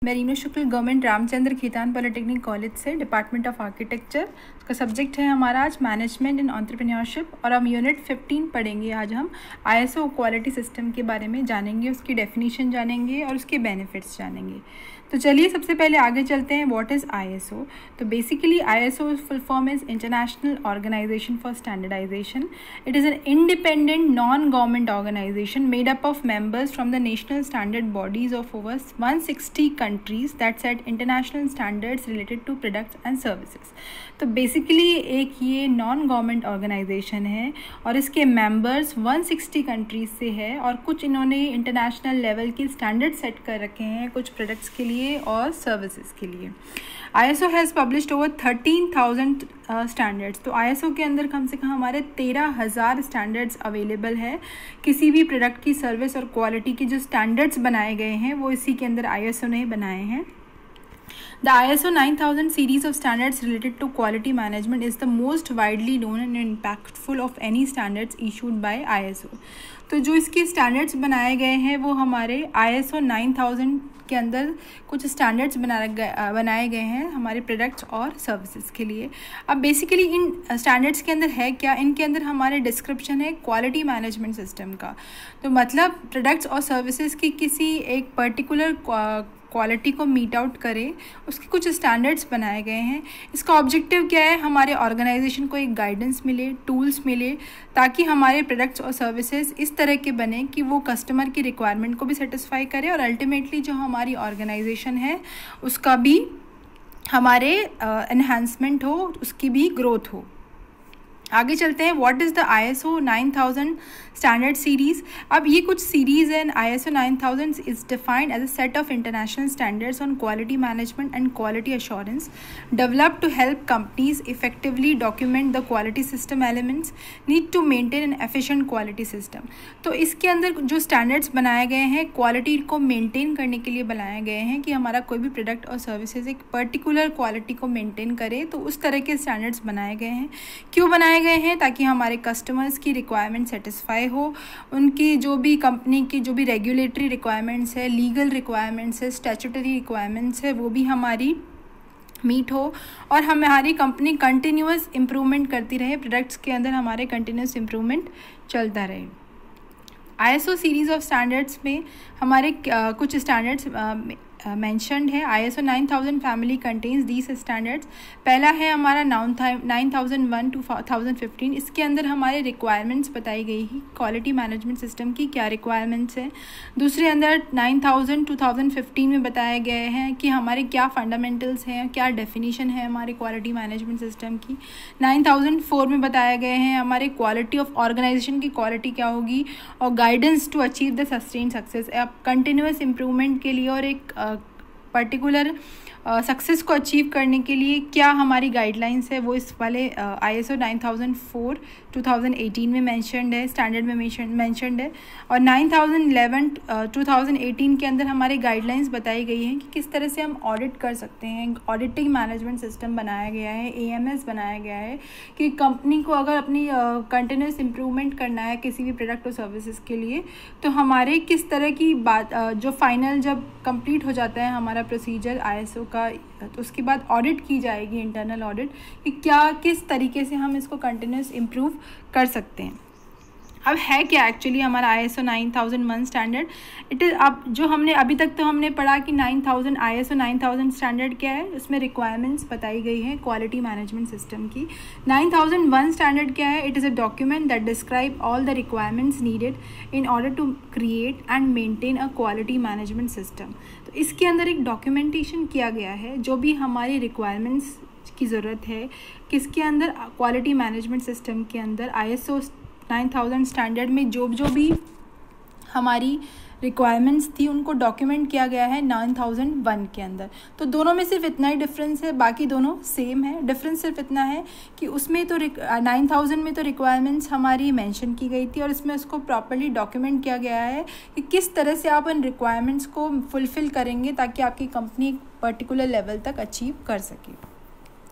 मैं Rinu Shukla government Ramchandra Khetan polytechnic college से department of architecture. उसका सब्जेक्ट है हमारा आज मैनेजमेंट इन एंटरप्रेन्योरशिप और हम यूनिट 15 पढ़ेंगे। आज हम ISO क्वालिटी सिस्टम के बारे में जानेंगे, उसकी डेफिनेशन जानेंगे और उसके बेनिफिट्स जानेंगे। तो चलिए सबसे पहले आगे चलते हैं। What is ISO? तो basically ISO full form is international organization for standardization. It is an independent non government organization made up of members from the national standard bodies of over 160 countries that set international standards related to products and services। तो basically एक ये non government organisation है और इसके members 160 countries से है और कुछ इन्होंने इंटरनेशनल लेवल के स्टैंडर्ड सेट कर रखे हैं कुछ प्रोडक्ट्स के लिए और सर्विसेज के लिए। ISO has published over 13,000 standards. तो ISO के अंदर कम से कम हमारे 13,000 स्टैंडर्ड्स अवेलेबल है। किसी भी प्रोडक्ट की सर्विस और क्वालिटी के जो स्टैंडर्ड्स बनाए गए हैं वो इसी के अंदर ISO ने बनाए हैं। The ISO 9000 series of standards related to quality management is the most widely known and impactful of any standards issued by ISO। तो जो इसके स्टैंडर्ड्स बनाए गए हैं वो हमारे ISO 9000 के अंदर कुछ स्टैंडर्ड्स बनाए गए हैं हमारे प्रोडक्ट्स और सर्विसेज के लिए। अब बेसिकली इन स्टैंडर्ड्स के अंदर है क्या, इनके अंदर हमारे डिस्क्रिप्शन है क्वालिटी मैनेजमेंट सिस्टम का। तो मतलब प्रोडक्ट्स और सर्विसेज की किसी एक पर्टिकुलर क्वालिटी को मीट आउट करे, उसके कुछ स्टैंडर्ड्स बनाए गए हैं। इसका ऑब्जेक्टिव क्या है, हमारे ऑर्गेनाइजेशन को एक गाइडेंस मिले, टूल्स मिले, ताकि हमारे प्रोडक्ट्स और सर्विसेज इस तरह के बने कि वो कस्टमर की रिक्वायरमेंट को भी सेटिस्फाई करे और अल्टीमेटली जो हमारी ऑर्गेनाइजेशन है उसका भी हमारे एनहांसमेंट हो, उसकी भी ग्रोथ हो। आगे चलते हैं। What is the ISO 9000 standard series? अब ये कुछ सीरीज़ है। ISO 9000 is defined as a set of international standards on quality management and quality assurance developed to help companies effectively document the quality system elements need to maintain an efficient quality system. तो इसके अंदर जो standards बनाए गए हैं quality को maintain करने के लिए बनाए गए हैं कि हमारा कोई भी प्रोडक्ट और सर्विसेज एक पर्टिकुलर क्वालिटी को मेंटेन करे। तो उस तरह के स्टैंडर्ड्स बनाए गए हैं। क्यों बनाए गए हैं? ताकि हमारे कस्टमर्स की रिक्वायरमेंट सेटिस्फाई हो, उनकी जो भी कंपनी की जो भी रेगुलेटरी रिक्वायरमेंट्स है, लीगल रिक्वायरमेंट्स है, स्टैट्यूटरी रिक्वायरमेंट्स है, वो भी हमारी मीट हो और हमारी कंपनी कंटिन्यूअस इम्प्रूवमेंट करती रहे। प्रोडक्ट्स के अंदर हमारे कंटिन्यूअस इम्प्रूवमेंट चलता रहे। ISO सीरीज़ ऑफ स्टैंडर्ड्स में हमारे कुछ स्टैंडर्ड्स मेंशन्ड है। ISO 9000 family contains these standards. पहला है हमारा 9001 to 2015। इसके अंदर हमारे रिक्वायरमेंट्स बताई गई है क्वालिटी मैनेजमेंट सिस्टम की क्या रिक्वायरमेंट्स हैं। दूसरे अंदर 9000 2015 में बताया गया है कि हमारे क्या फंडामेंटल्स हैं, क्या डेफिनेशन है हमारे क्वालिटी मैनेजमेंट सिस्टम की। 9004 में बताया गए हैं हमारे क्वालिटी ऑफ ऑर्गेनाइजेशन की क्वालिटी क्या होगी और guidance to achieve the sustain success. अब कंटिन्यूअस इम्प्रूवमेंट के लिए और एक पर्टिकुलर सक्सेस को अचीव करने के लिए क्या हमारी गाइडलाइंस है वो इस वाले ISO 9004 2018 में मेंशन्ड है, स्टैंडर्ड में मेंशन्ड है। और 9011 2018 के अंदर हमारी गाइडलाइंस बताई गई हैं कि किस तरह से हम ऑडिट कर सकते हैं। ऑडिटिंग मैनेजमेंट सिस्टम बनाया गया है, AMS बनाया गया है कि कंपनी को अगर अपनी कंटिन्यूस इम्प्रूवमेंट करना है किसी भी प्रोडक्ट और सर्विसेज के लिए तो हमारे किस तरह की बात जो फाइनल जब कंप्लीट हो जाता है हमारा प्रोसीजर ISO का, तो उसके बाद ऑडिट की जाएगी, इंटरनल ऑडिट, कि क्या किस तरीके से हम इसको कंटिन्यूस इम्प्रूव कर सकते हैं। अब है क्या एक्चुअली हमारा ISO 9001 स्टैंडर्ड? इट इज़ अब जो हमने अभी तक तो हमने पढ़ा कि ISO 9000 स्टैंडर्ड क्या है, उसमें रिक्वायरमेंट्स बताई गई है क्वालिटी मैनेजमेंट सिस्टम की। 9001 स्टैंडर्ड क्या है? It is a document that describe all the requirements needed in order to create and maintain a quality management system. तो इसके अंदर एक डॉक्यूमेंटेशन किया गया है जो भी हमारी रिक्वायरमेंट्स की ज़रूरत है किसके अंदर, क्वालिटी मैनेजमेंट सिस्टम के अंदर। ISO 9000 स्टैंडर्ड में जो भी हमारी रिक्वायरमेंट्स थी उनको डॉक्यूमेंट किया गया है 9001 के अंदर। तो दोनों में सिर्फ इतना ही डिफरेंस है, बाकी दोनों सेम है। डिफरेंस सिर्फ इतना है कि उसमें तो 9000 में तो रिक्वायरमेंट्स हमारी मेंशन की गई थी और इसमें उसको प्रॉपर्ली डॉक्यूमेंट किया गया है कि किस तरह से आप उन रिक्वायरमेंट्स को फुलफ़िल करेंगे ताकि आपकी कंपनी एक पर्टिकुलर लेवल तक अचीव कर सके।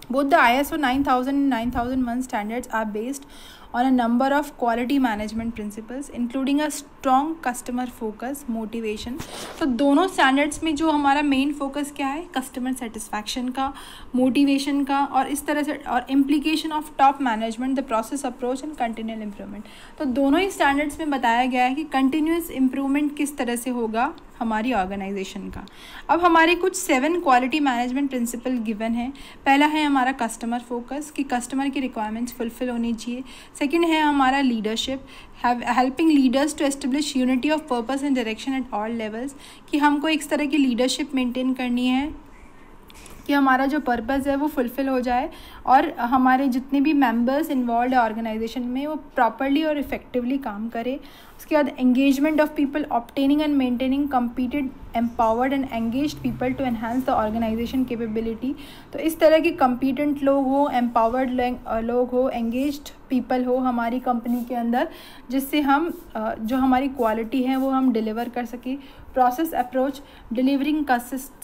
Both the ISO 9000 and 9001 standards are based on a number of quality management principles including a strong customer focus motivation। तो दोनों स्टैंडर्ड्स में जो हमारा मेन फोकस क्या है, कस्टमर सेटिस्फैक्शन का, मोटिवेशन का, और इस तरह से, और implication of top management, the process approach and continual improvement. तो दोनों ही स्टैंडर्ड्स में बताया गया है कि कंटिन्यूअस इम्प्रूवमेंट किस तरह से होगा हमारी ऑर्गेनाइजेशन का। अब हमारे कुछ 7 क्वालिटी मैनेजमेंट प्रिंसिपल गिवन है। पहला है हमारा कस्टमर फोकस, कि कस्टमर की रिक्वायरमेंट्स फुलफिल होनी चाहिए। सेकंड है हमारा leadership, helping leaders to establish unity of purpose and direction at all levels, कि हमको इस तरह की लीडरशिप मेंटेन करनी है कि हमारा जो पर्पस है वो फुलफ़िल हो जाए और हमारे जितने भी मेंबर्स इन्वॉल्व है ऑर्गेनाइजेशन में वो प्रॉपरली और इफ़ेक्टिवली काम करे। उसके बाद engagement of people, obtaining and maintaining competent empowered and engaged people to enhance the organization capability. तो इस तरह के कम्पीटेंट लोग हो, एम्पावर्ड लोग हो, एंगेज्ड पीपल हो हमारी कंपनी के अंदर, जिससे हम जो हमारी क्वालिटी है वो हम डिलीवर कर सकें। Process approach, delivering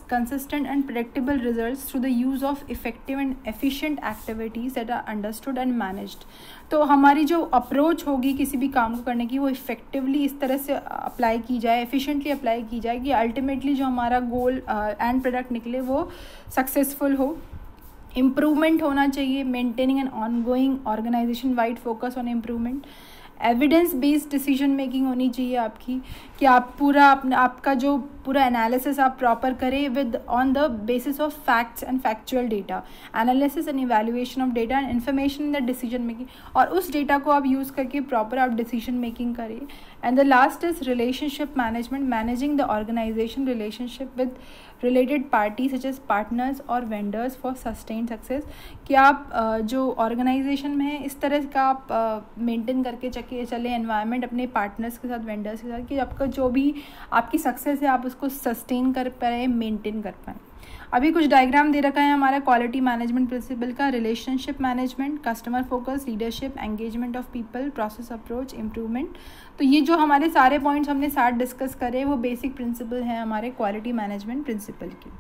consistent and predictable results through the use of effective and efficient activities that are understood and managed। तो हमारी जो अप्रोच होगी किसी भी काम को करने की वो इफ़ेक्टिवली इस तरह से अप्लाई की जाए, एफिशिएंटली अप्लाई की जाए कि अल्टीमेटली जो हमारा गोल एंड प्रोडक्ट निकले वो सक्सेसफुल हो। इम्प्रूवमेंट होना चाहिए, maintaining an ongoing organization wide focus on improvement. Evidence based decision making होनी चाहिए आपकी, कि आप पूरा आपका जो पूरा एनालिसिस आप प्रॉपर करें with on the basis of facts and factual data, analysis and evaluation of data and information in the decision making, और उस डेटा को आप यूज़ करके प्रॉपर आप डिसीजन मेकिंग करें। And the last is relationship management, managing the organization relationship with related party such as partners और vendors for sustain success, कि आप जो ऑर्गेनाइजेशन में है इस तरह का आप मेंटेन करके चले एनवायरनमेंट अपने पार्टनर्स के साथ, वेंडर्स के साथ, कि आपका जो भी आपकी सक्सेस है आप उसको सस्टेन कर पाए, मेंटेन कर पाए। अभी कुछ डायग्राम दे रखा है हमारा क्वालिटी मैनेजमेंट प्रिंसिपल का, relationship management, customer focus, leadership, engagement of people, process approach, improvement. तो ये जो हमारे सारे पॉइंट्स हमने 7 डिस्कस करे वो बेसिक प्रिंसिपल हैं हमारे क्वालिटी मैनेजमेंट प्रिंसिपल की।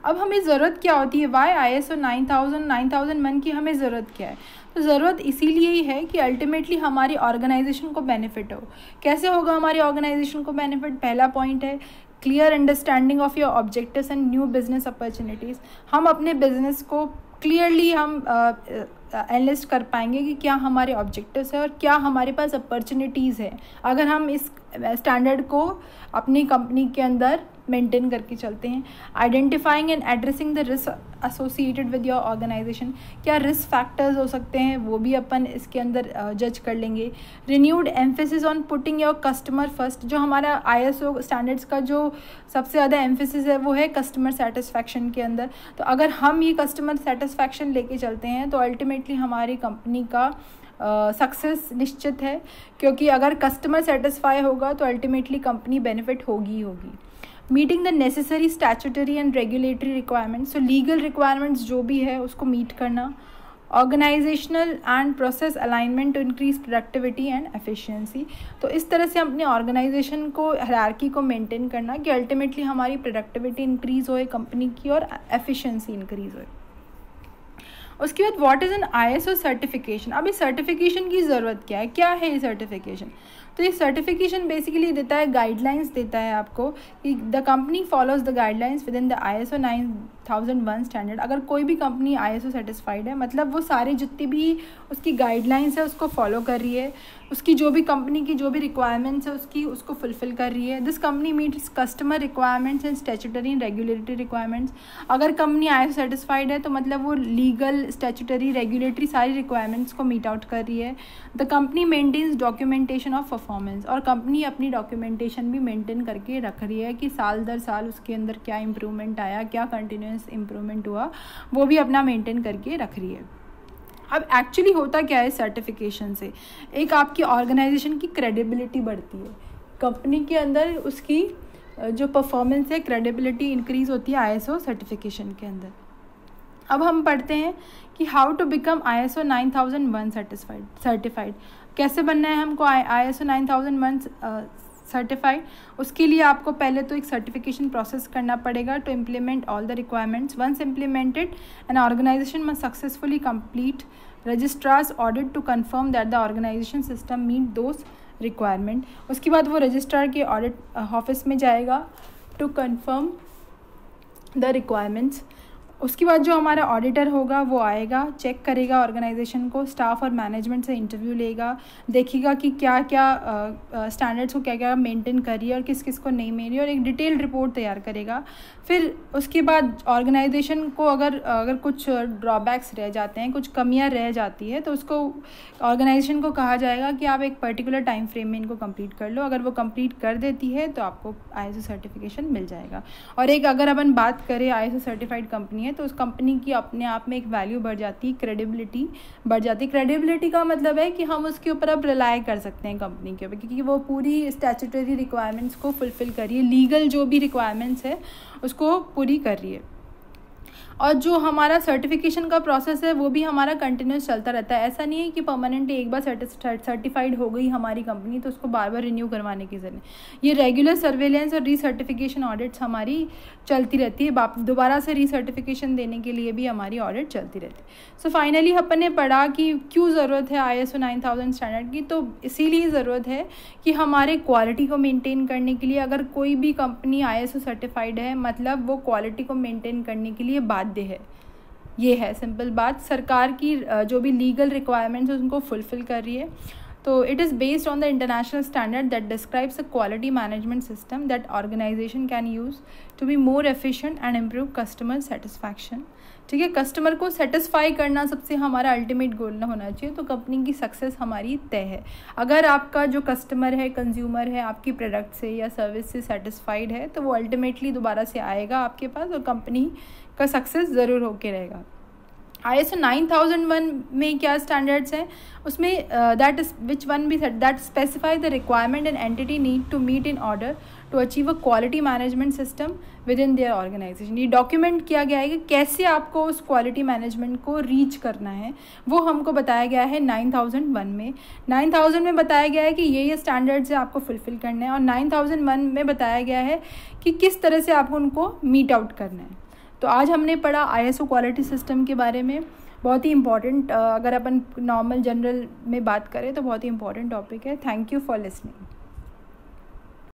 अब हमें ज़रूरत क्या होती है, वाई ISO 9001 की हमें ज़रूरत क्या है? तो ज़रूरत इसीलिए ही है कि अल्टीमेटली हमारी ऑर्गेनाइजेशन को बेनिफिट हो। कैसे होगा हमारी ऑर्गेनाइजेशन को बेनिफिट? पहला पॉइंट है clear understanding of your objectives and new business opportunities. हम अपने बिजनेस को क्लियरली हम एनालिस्ट कर पाएंगे कि क्या हमारे ऑब्जेक्टिव्स है और क्या हमारे पास अपॉर्चुनिटीज़ है, अगर हम इस स्टैंडर्ड को अपनी कंपनी के अंदर मेंटेन करके चलते हैं। Identifying and addressing the risk associated with your organization, क्या रिस्क फैक्टर्स हो सकते हैं वो भी अपन इसके अंदर जज कर लेंगे। Renewed emphasis on putting your customer first, जो हमारा ISO स्टैंडर्ड्स का जो सबसे ज़्यादा एम्फेसिस है वो है कस्टमर सेटिस्फैक्शन के अंदर। तो अगर हम ये कस्टमर सेटिस्फैक्शन लेके चलते हैं तो अल्टीमेटली हमारी कंपनी का सक्सेस निश्चित है, क्योंकि अगर कस्टमर सेटिस्फाई होगा तो अल्टीमेटली कंपनी बेनिफिट होगी ही होगी। Meeting the necessary statutory and regulatory requirements, तो लीगल रिक्वायरमेंट्स जो भी है उसको मीट करना। Organizational and process alignment to increase productivity and efficiency, तो इस तरह से अपने ऑर्गेनाइजेशन को हायरार्की को मेंटेन करना कि अल्टीमेटली हमारी प्रोडक्टिविटी इंक्रीज़ होए कंपनी की और एफिशिएंसी इंक्रीज़ होए। उसके बाद what is an ISO certification. अब इस सर्टिफिकेशन की ज़रूरत क्या है ये सर्टिफिकेशन? तो ये सर्टिफिकेशन बेसिकली देता है, गाइडलाइंस देता है आपको कि the company follows the guidelines with in the ISO 9001 standard. अगर कोई भी कंपनी ISO सेटिस्फाइड है मतलब वो सारे जितनी भी उसकी गाइडलाइंस है उसको फॉलो कर रही है, उसकी जो भी कंपनी की जो भी रिक्वायरमेंट्स है उसको फुलफिल कर रही है। This company meets customer requirements and statutory and regulatory requirements. अगर कंपनी ISO सेटिस्फाइड है तो मतलब वो लीगल, स्टैट्यूटरी, रेगुलेटरी सारी रिक्वायरमेंट्स को मीट आउट कर रही है। The company maintains documentation of performance, और कंपनी अपनी डॉक्यूमेंटेशन भी मेंटेन करके रख रही है कि साल दर साल उसके अंदर क्या इंप्रूवमेंट आया, क्या कंटिन्यूस इंप्रूवमेंट हुआ, वो भी अपना मेंटेन करके रख रही है। अब एक्चुअली होता क्या है सर्टिफिकेशन से? एक आपकी ऑर्गेनाइजेशन की क्रेडिबिलिटी बढ़ती है, कंपनी के अंदर उसकी जो परफॉर्मेंस है, क्रेडिबिलिटी इंक्रीज़ होती है ISO सर्टिफिकेशन के अंदर। अब हम पढ़ते हैं कि how to become ISO 9001 certified. कैसे बनना है हमको ISO 9001 सर्टिफाइड? उसके लिए आपको पहले तो एक सर्टिफिकेशन प्रोसेस करना पड़ेगा to implement all the requirements. Once implemented an organization must successfully complete registrar's audit to confirm that the organization system meet those requirement. उसके बाद वो रजिस्ट्रार के ऑडिट ऑफिस में जाएगा टू कंफर्म द रिक्वायरमेंट्स। उसके बाद जो हमारा ऑडिटर होगा वो आएगा, चेक करेगा ऑर्गेनाइजेशन को, स्टाफ और मैनेजमेंट से इंटरव्यू लेगा, देखेगा कि क्या क्या स्टैंडर्ड्स को क्या क्या मेंटेन कर रही है और किस किस को नहीं मिल रही है, और एक डिटेल्ड रिपोर्ट तैयार करेगा। फिर उसके बाद ऑर्गेनाइजेशन को अगर कुछ ड्रॉबैक्स रह जाते हैं, कुछ कमियां रह जाती है, तो उसको ऑर्गेनाइजेशन को कहा जाएगा कि आप एक पर्टिकुलर टाइम फ्रेम में इनको कंप्लीट कर लो। अगर वो कंप्लीट कर देती है तो आपको ISO सर्टिफिकेशन मिल जाएगा। और एक अगर अपन बात करें ISO सर्टिफाइड कंपनी है तो उस कंपनी की अपने आप में एक वैल्यू बढ़ जाती है, क्रेडिबिलिटी बढ़ जाती है। क्रेडिबिलिटी का मतलब है कि हम उसके ऊपर अब रिलाई कर सकते हैं कंपनी के ऊपर, क्योंकि वो पूरी स्टैट्यूटरी रिक्वायरमेंट्स को फुलफ़िल कर रही है, लीगल जो भी रिक्वायरमेंट्स है उसको पूरी कर रही है। और जो हमारा सर्टिफिकेशन का प्रोसेस है वो भी हमारा कंटिन्यूस चलता रहता है। ऐसा नहीं है कि परमानेंटली एक बार सर्टिफाइड हो गई हमारी कंपनी तो उसको बार बार रिन्यू करवाने की ज़रूरत नहीं। ये रेगुलर सर्वेलेंस और रीसर्टिफिकेशन ऑडिट्स हमारी चलती रहती है, दोबारा से रीसर्टिफिकेशन देने के लिए भी हमारी ऑडिट चलती रहती है। सो फाइनली अपन ने पढ़ा कि क्यों ज़रूरत है ISO 9000 स्टैंडर्ड की। तो इसीलिए ज़रूरत है कि हमारे क्वालिटी को मेंटेन करने के लिए, अगर कोई भी कंपनी ISO सर्टिफाइड है मतलब वो क्वालिटी को मेंटेन करने के लिए बाध्य है। ये है सिंपल बात। सरकार की जो भी लीगल रिक्वायरमेंट्स है उनको फुलफ़िल कर रही है। तो it is based on the international standard that describes a quality management system that organization can use to be more efficient and improve customer satisfaction. ठीक है, कस्टमर को सेटिस्फाई करना सबसे हमारा अल्टीमेट गोल ना होना चाहिए, तो कंपनी की सक्सेस हमारी तय है। अगर आपका जो कस्टमर है, कंज्यूमर है, आपकी प्रोडक्ट से या सर्विस से सेटिस्फाइड है तो वो अल्टीमेटली दोबारा से आएगा आपके पास और कंपनी का सक्सेस ज़रूर होके रहेगा। ISO 9001 में क्या स्टैंडर्ड्स हैं उसमें that is which one B that specify the requirement and entity need to meet in order to achieve a quality management system within their organization. ये डॉक्यूमेंट किया गया है कि कैसे आपको उस क्वालिटी मैनेजमेंट को रीच करना है, वो हमको बताया गया है 9001 में। 9000 में बताया गया है कि ये स्टैंडर्ड्स है आपको फुलफ़िल करना है, और 9001 में बताया गया है कि किस तरह से आपको उनको मीट आउट करना है। तो आज हमने पढ़ा ISO क्वालिटी सिस्टम के बारे में। बहुत ही इंपॉर्टेंट, अगर अपन नॉर्मल जनरल में बात करें तो बहुत ही इंपॉर्टेंट टॉपिक है। Thank you for listening.